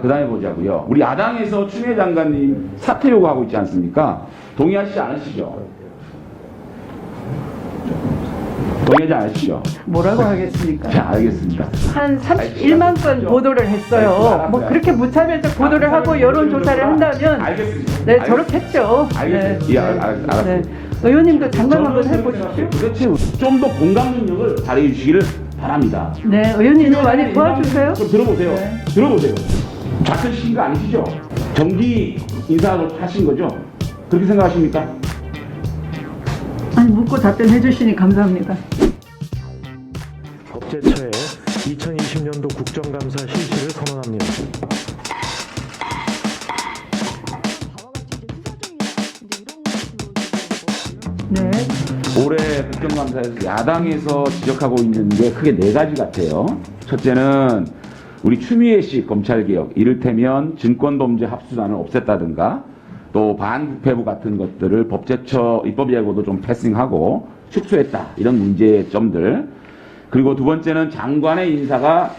그 다음에 보자고요. 우리 야당에서 추미애 장관님 사퇴 요구하고 있지 않습니까? 동의하시지 않으시죠? 동의하지 않으시죠? 뭐라고 하겠습니까? 자, 알겠습니다. 한 31만 건 보도를 했어요. 뭐 그렇게 무차별적 보도를 하고 여론조사를 한다면 알겠습니다. 네, 저렇겠죠. 알겠습니다. 네. 예, 알았습니다. 네. 의원님도 장관 한번 해보십시오. 도대체 좀 더 공감 능력을 발휘해 주시기를 바랍니다. 네, 의원님도 많이 도와주세요. 좀 들어보세요. 네. 들어보세요. 좌천시킨 거 아니시죠? 정기 인사로 하신 거죠? 그렇게 생각하십니까? 아니, 묻고 답변해 주시니 감사합니다. 법제처에 2020년도 국정감사 실시를 선언합니다. 네. 올해 국정감사에서 야당에서 지적하고 있는 게 크게 네 가지 같아요. 첫째는 우리 추미애식 검찰개혁, 이를테면 증권범죄 합수단을 없앴다든가 또 반부패부 같은 것들을 법제처 입법예고도 좀 패싱하고 축소했다. 이런 문제점들. 그리고 두 번째는 장관의 인사가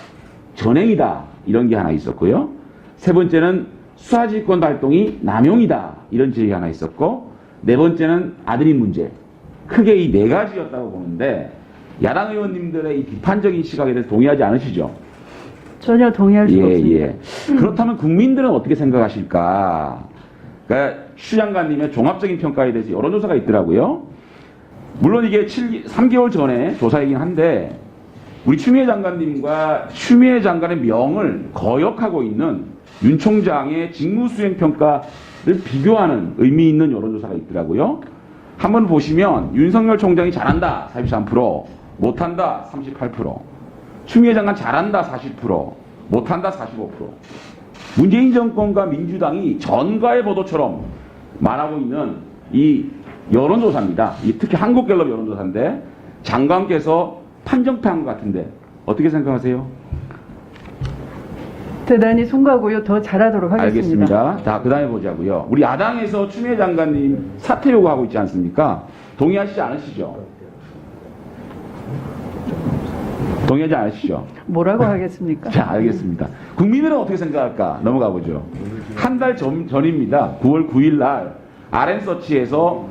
전행이다. 이런 게 하나 있었고요. 세 번째는 수사지휘권 발동이 남용이다. 이런 지적이 하나 있었고, 네 번째는 아드님 문제. 크게 이 네 가지였다고 보는데 야당 의원님들의 이 비판적인 시각에 대해서 동의하지 않으시죠? 전혀 동의할 수 없습니다. 예. 그렇다면 국민들은 어떻게 생각하실까? 그러니까 추 장관님의 종합적인 평가에 대해서 여론조사가 있더라고요. 물론 이게 3개월 전에 조사이긴 한데 우리 추미애 장관님과 추미애 장관의 명을 거역하고 있는 윤 총장의 직무수행 평가를 비교하는 의미 있는 여론조사가 있더라고요. 한번 보시면 윤석열 총장이 잘한다 43%, 못한다 38%, 추미애 장관 잘한다 40%, 못한다 45%. 문재인 정권과 민주당이 전가의 보도처럼 말하고 있는 이 여론조사입니다. 특히 한국갤럽 여론조사인데 장관께서 판정패한 것 같은데 어떻게 생각하세요? 대단히 송구하고요. 더 잘하도록 하겠습니다. 알겠습니다. 자, 그 다음에 보자고요. 우리 야당에서 추미애 장관님 사퇴 요구하고 있지 않습니까? 동의하시지 않으시죠? 동의하지 않으시죠? 뭐라고 하겠습니까? 자, 알겠습니다. 국민들은 어떻게 생각할까? 넘어가 보죠. 한 달 전입니다. 9월 9일 날 RM서치에서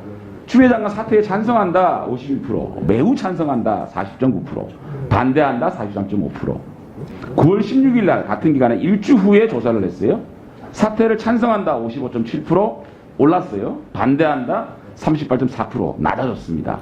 추미애 장관 사퇴에 찬성한다 51%, 매우 찬성한다 40.9%, 반대한다 43.5%. 9월 16일 날 같은 기간에 일주 후에 조사를 했어요. 사퇴를 찬성한다 55.7%, 올랐어요. 반대한다 38.4%, 낮아졌습니다.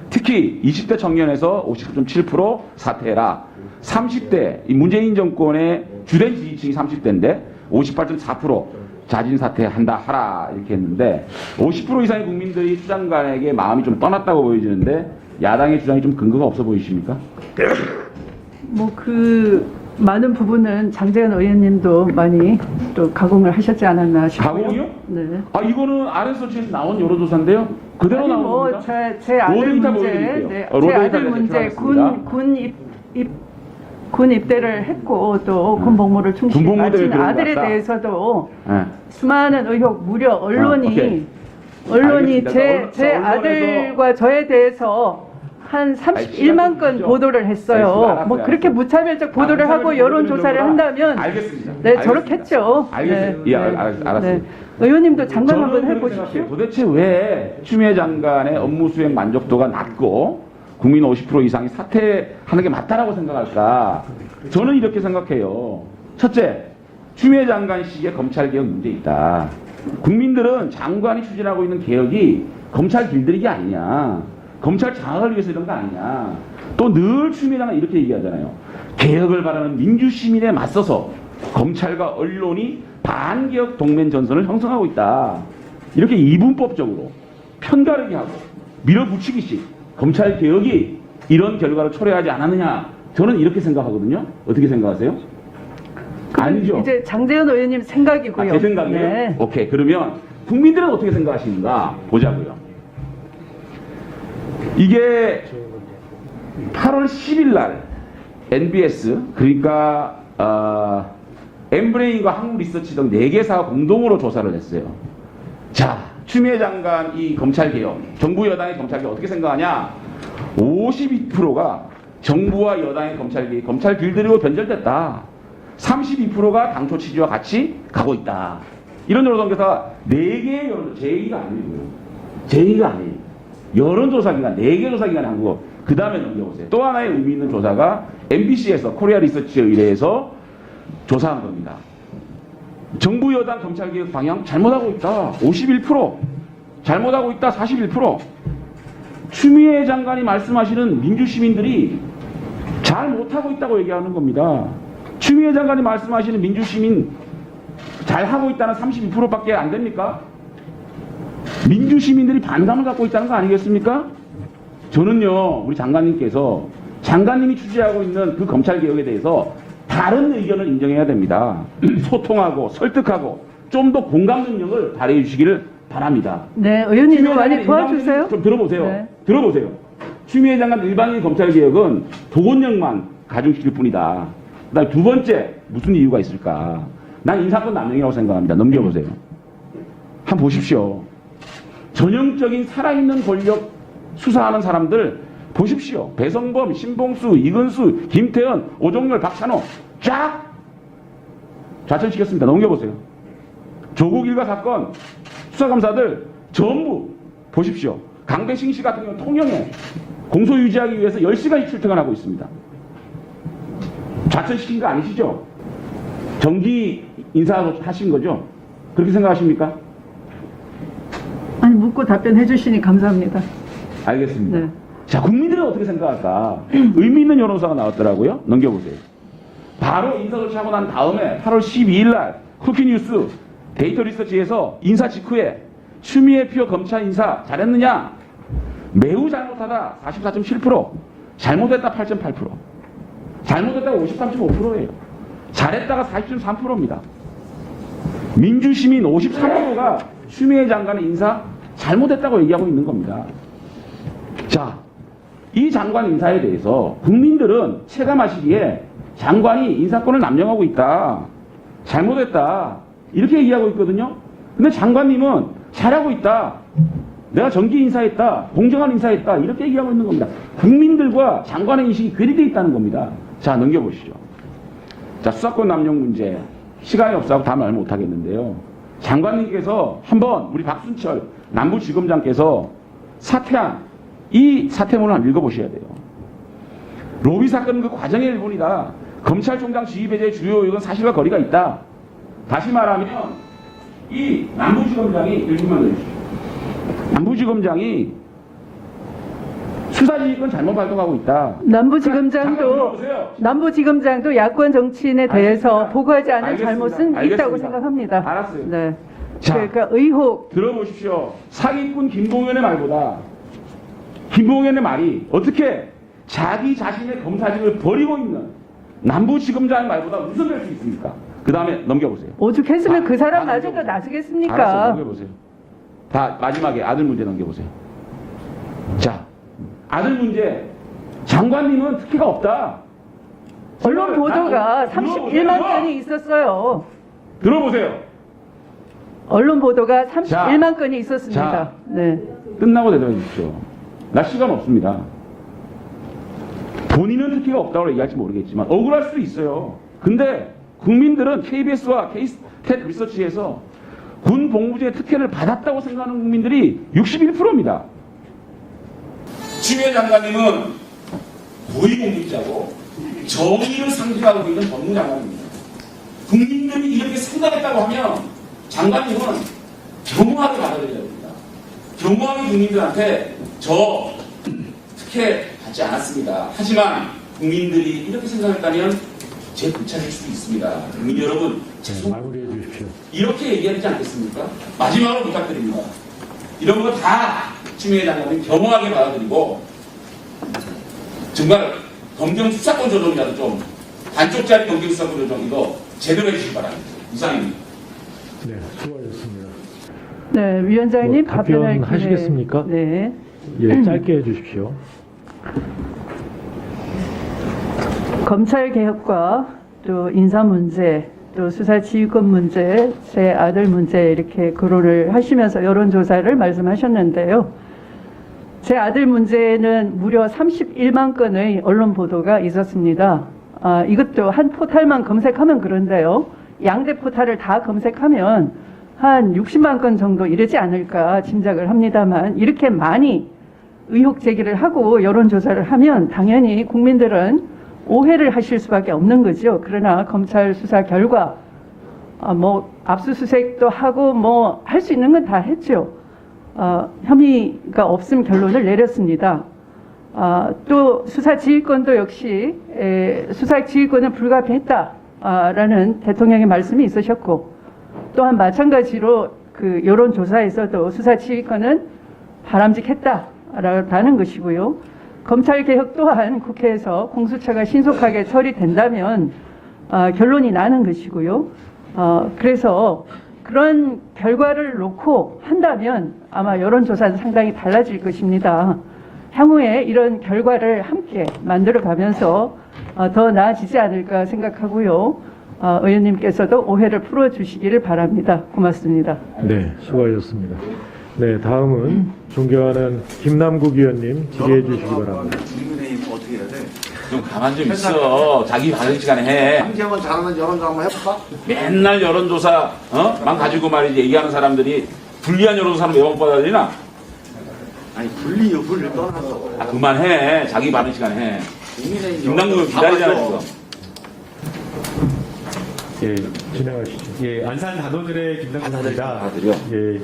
특히 20대 청년에서 59.7% 사퇴해라. 30대 문재인 정권의 주된 지지층이 30대인데 58.4% 자진 사퇴한다 하라 이렇게 했는데 50% 이상의 국민들이 추 장관에게 마음이 좀 떠났다고 보여지는데 야당의 주장이 좀 근거가 없어 보이십니까? 뭐 많은 부분은 장재현 의원님도 많이 또 가공을 하셨지 않았나 싶어요. 가공이요? 네. 아, 이거는 RM서치에서 나온 여론조사인데요. 그대로 아니 나온 뭐 겁니다. 제 아들 로데이터 문제, 보여드릴게요. 네, 로데이터 제 아들 제출하겠습니다. 문제 군 입대를 했고 또 군 복무를 충실히 군복무대에 마친 들어온 것 아들에 같다. 대해서도 네. 수많은 의혹, 무려 언론이 오케이. 언론이 알겠습니다. 제 언론에서- 아들과 저에 대해서 한 31만 건 주시죠. 보도를 했어요. 알겠습니다. 뭐 그렇게 무차별적 보도를 하고 무차별적 여론조사를 보도를 한다면 알겠습니다. 네, 알겠습니다. 저렇겠죠. 알겠습니다. 네, 예, 네. 알았습니다. 네. 의원님도 장관 한번 그렇게 해보십시오. 생각해요. 도대체 왜 추미애 장관의 업무 수행 만족도가 낮고 국민 50% 이상이 사퇴하는 게 맞다라고 생각할까? 저는 이렇게 생각해요. 첫째, 추미애 장관식의 검찰개혁 문제 있다. 국민들은 장관이 추진하고 있는 개혁이 검찰 길들이기 아니냐. 검찰 장악을 위해서 이런 거 아니냐. 또 늘 추미애 장관이 이렇게 얘기하잖아요. 개혁을 바라는 민주시민에 맞서서 검찰과 언론이 반개혁 동맹 전선을 형성하고 있다. 이렇게 이분법적으로 편가르기 하고 밀어붙이기식 검찰 개혁이 이런 결과를 초래하지 않았느냐. 저는 이렇게 생각하거든요. 어떻게 생각하세요? 아니죠. 이제 장재현 의원님 생각이고요. 제 생각이에요? 네. 오케이. 그러면 국민들은 어떻게 생각하시는가 보자고요. 이게 8월 10일 날 NBS 그러니까 엠브레인과 한국리서치 등 4개사가 공동으로 조사를 했어요. 자, 추미애 장관 이 검찰개혁, 정부 여당의 검찰개혁 어떻게 생각하냐? 52%가 정부와 여당의 검찰개혁, 검찰 길들이고 변절됐다. 32%가 당초 취지와 같이 가고 있다. 이런 여론조사가 4개의 여론조사, 제2가 아니고요. 제2가 아니에요. 여론조사기관, 4개 조사기관이 한 거. 그 다음에 넘겨보세요. 또 하나의 의미 있는 조사가 MBC에서, 코리아 리서치에 의뢰해서 조사한 겁니다. 정부 여당 검찰개혁 방향 잘못하고 있다. 51%. 잘못하고 있다. 41%. 추미애 장관이 말씀하시는 민주시민들이 잘 못하고 있다고 얘기하는 겁니다. 추미애 장관이 말씀하시는 민주시민 잘하고 있다는 32%밖에 안 됩니까? 민주시민들이 반감을 갖고 있다는 거 아니겠습니까? 저는요, 우리 장관님께서 장관님이 추진하고 있는 그 검찰개혁에 대해서 다른 의견을 인정해야 됩니다. 소통하고 설득하고 좀 더 공감 능력을 발휘해 주시기를 바랍니다. 네, 의원님 추미애 많이 장관 도와주세요. 좀 들어보세요. 네. 들어보세요. 추미애 장관 일반인 검찰개혁은 도건력만 가중시킬 뿐이다. 그다음에 두 번째, 무슨 이유가 있을까? 난 인사권 남용이라고 생각합니다. 넘겨보세요. 한번 보십시오. 전형적인 살아있는 권력 수사하는 사람들 보십시오. 배성범, 신봉수, 이근수, 김태현, 오종열, 박찬호 쫙 좌천시켰습니다. 넘겨보세요. 조국 일가 사건 수사검사들 전부 보십시오. 강배신 씨 같은 경우는 통영에 공소 유지하기 위해서 10시간씩 출퇴근하고 있습니다. 좌천시킨 거 아니시죠? 정기 인사하신 거죠? 그렇게 생각하십니까? 아니, 묻고 답변해 주시니 감사합니다. 알겠습니다. 네. 자, 국민들은 어떻게 생각할까? 의미 있는 여론조사가 나왔더라고요. 넘겨보세요. 바로 인사조치하고 난 다음에 8월 12일 날 쿠키뉴스 데이터 리서치에서 인사 직후에 추미애 표 검찰 인사 잘했느냐? 매우 잘못하다 44.7%, 잘못했다 8.8%, 잘못했다가 53.5%예요. 잘했다가 40.3%입니다. 민주시민 53%가 추미애 장관의 인사 잘못했다고 얘기하고 있는 겁니다. 자, 이 장관 인사에 대해서 국민들은 체감하시기에 장관이 인사권을 남용하고 있다. 잘못했다. 이렇게 얘기하고 있거든요. 근데 장관님은 잘하고 있다. 내가 정기 인사했다. 공정한 인사했다. 이렇게 얘기하고 있는 겁니다. 국민들과 장관의 인식이 괴리되어 있다는 겁니다. 자, 넘겨보시죠. 자, 수사권 남용 문제. 시간이 없어서 다 말 못하겠는데요. 장관님께서 한번 우리 박순철 남부지검장께서 사퇴한 이 사퇴문을 한번 읽어보셔야 돼요. 로비 사건 그 과정의 일본이다. 검찰총장 지휘배제의 주요 요인은 사실과 거리가 있다. 다시 말하면 이 남부지검장이 1분만 더 주시죠. 남부지검장이 수사지휘권 잘못 발동하고 있다. 남부지검장도 야권 정치인에 대해서 알겠습니다. 보고하지 않은 알겠습니다. 잘못은 알겠습니다. 있다고 생각합니다. 알았어요. 네. 자, 그러니까 의혹. 들어보십시오. 사기꾼 김봉현의 말보다 김봉현의 말이 어떻게 자기 자신의 검사직을 버리고 있는 남부지검장의 말보다 우선될 수 있습니까? 그 다음에 넘겨보세요. 오죽했으면 그 사람 나중에 넘겨보세요. 나서겠습니까? 알았어요. 넘겨보세요. 다 마지막에 아들 문제 넘겨보세요. 자, 아들 문제. 장관님은 특혜가 없다. 언론 보도가 들어보세요. 31만 건이 있었어요. 들어보세요. 언론 보도가 31만 건이 있었습니다. 자. 네. 끝나고 대답해 주십시오. 나 시간 없습니다. 본인은 특혜가 없다고 얘기할지 모르겠지만 억울할 수도 있어요. 근데 국민들은 KBS와 K스탯 리서치에서 군 복무제 특혜를 받았다고 생각하는 국민들이 61%입니다. 추미애 장관님은 고위공직자고 정의를 상징하고 있는 법무장관입니다. 국민들이 이렇게 생각했다고 하면 장관님은 겸허하게 받아들여야 됩니다. 겸허하게 국민들한테 저 특혜 받지 않았습니다. 하지만 국민들이 이렇게 생각했다면 제 불찰일 수도 있습니다. 국민 여러분, 마무리해 주십시오. 이렇게 얘기하지 않겠습니까? 마지막으로 부탁드립니다. 이런 거 다 추미애 장관님 겸허하게 받아들이고 정말 검경 수사권 조정이라도 좀 반쪽짜리 검경 수사권 조정 이거 제대로 해주시기 바랍니다. 이상입니다. 네, 수고하셨습니다. 네, 위원장님 뭐 답변 답변할 하시겠습니까? 네. 예, 짧게 해주십시오. 검찰 개혁과 또 인사 문제, 또 수사 지휘권 문제, 제 아들 문제 이렇게 거론을 하시면서 여론조사를 말씀하셨는데요. 제 아들 문제는 무려 31만 건의 언론 보도가 있었습니다. 이것도 한 포탈만 검색하면 그런데요. 양대 포탈을 다 검색하면 한 60만 건 정도 이르지 않을까 짐작을 합니다만 이렇게 많이 의혹 제기를 하고 여론조사를 하면 당연히 국민들은 오해를 하실 수밖에 없는 거죠. 그러나 검찰 수사 결과 뭐 압수수색도 하고 뭐 할 수 있는 건 다 했죠. 혐의가 없음 결론을 내렸습니다. 또 수사지휘권도 역시 수사지휘권은 불가피했다라는 대통령의 말씀이 있으셨고 또한 마찬가지로 그 여론조사에서도 수사지휘권은 바람직했다라는 것이고요. 검찰개혁 또한 국회에서 공수처가 신속하게 처리된다면 결론이 나는 것이고요. 그래서 그런 결과를 놓고 한다면 아마 여론조사는 상당히 달라질 것입니다. 향후에 이런 결과를 함께 만들어가면서 더 나아지지 않을까 생각하고요. 의원님께서도 오해를 풀어주시기를 바랍니다. 고맙습니다. 네, 수고하셨습니다. 네, 다음은 존경하는 김남국 의원님 질의해 주시기 바랍니다. 국민의힘 어떻게 해야 돼? 좀 가만 좀 있어. 자기 받은 시간에 해. 한지영은 잘하는 여론조사 한번 해볼까? 맨날 여론조사 만 가지고 말이지 얘기하는 사람들이 불리한 여론조사는 매번 받아들이나? 아니 분리 여부를 떠나서 그만해. 자기 받은 시간에 해. 국민의힘 김남국은 기다리잖아 지금. 예, 진행하시죠. 예, 안산 단원들의 김남국입니다. 받아들여. 예,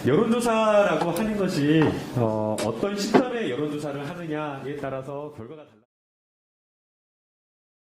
여론조사라고 하는 것이 어떤 시점에 여론조사를 하느냐에 따라서 결과가